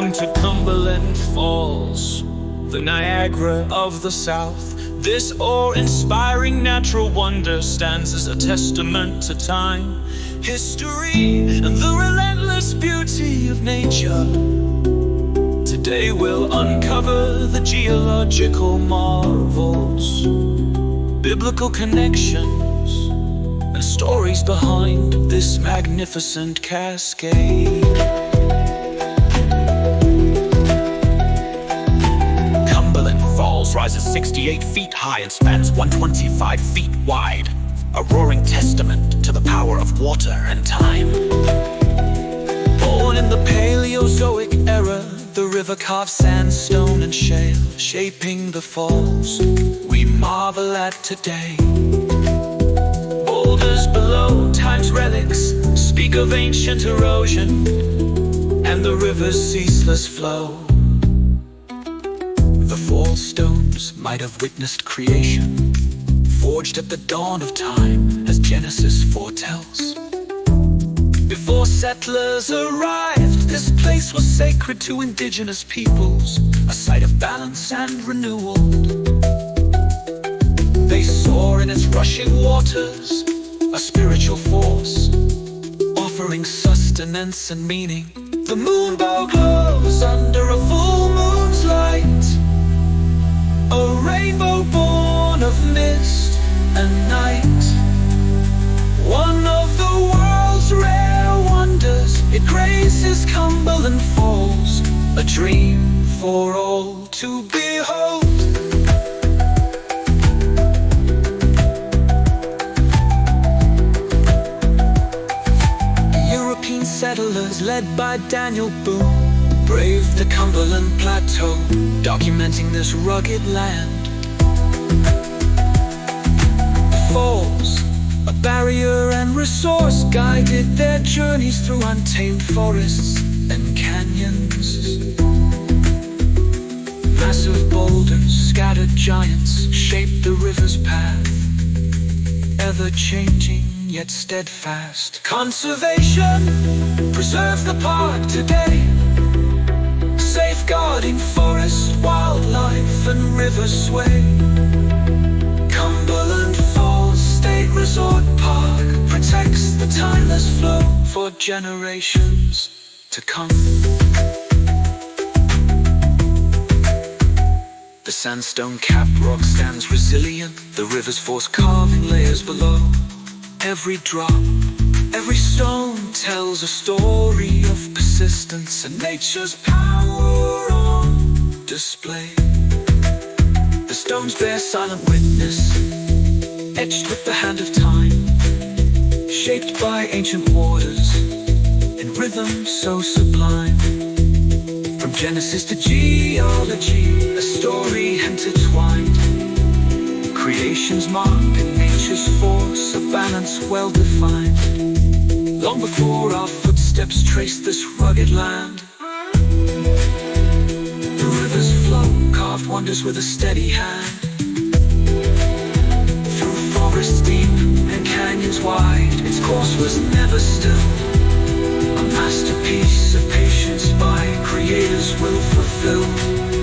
Welcome to Cumberland Falls, the Niagara of the South. This awe-inspiring natural wonder stands as a testament to time, history, and the relentless beauty of nature. Today we'll uncover the geological marvels, biblical connections, and stories behind this magnificent cascade. Rises 68 feet high and spans 125 feet wide, a roaring testament to the power of water and time. Born in the Paleozoic era, the river carved sandstone and shale, shaping the falls we marvel at today. Boulders below, time's relics, speak of ancient erosion and the river's ceaseless flow. The fall stones might have witnessed creation, forged at the dawn of time, as Genesis foretells. Before settlers arrived, this place was sacred to indigenous peoples, a site of balance and renewal. They saw in its rushing waters a spiritual force, offering sustenance and meaning. The Moonbow glows under a full moon's light, a rainbow born of mist and night. One of the world's rare wonders, it graces Cumberland Falls, a dream for all to behold. European settlers led by Daniel Boone braved the Cumberland Plateau, documenting this rugged land. The falls, a barrier and resource, guided their journeys through untamed forests and canyons. Massive boulders, scattered giants, shaped the river's path, ever-changing yet steadfast. Conservation preserves the park today, safeguarding forest, wildlife, and river sway. Cumberland Falls State Resort Park protects the timeless flow for generations to come. The sandstone-capped rock stands resilient, the river's force carving layers below. Every drop, every stone tells a story of persistence and nature's power on display. The stones bear silent witness, etched with the hand of time, shaped by ancient waters, in rhythm so sublime. From Genesis to geology, a story intertwined. Creation's mark and nature's force, a balance well defined. Long before our footsteps traced this rugged land, the river's flow carved wonders with a steady hand. Through forests deep and canyons wide, its course was never still, a masterpiece of patience by Creator's will fulfilled.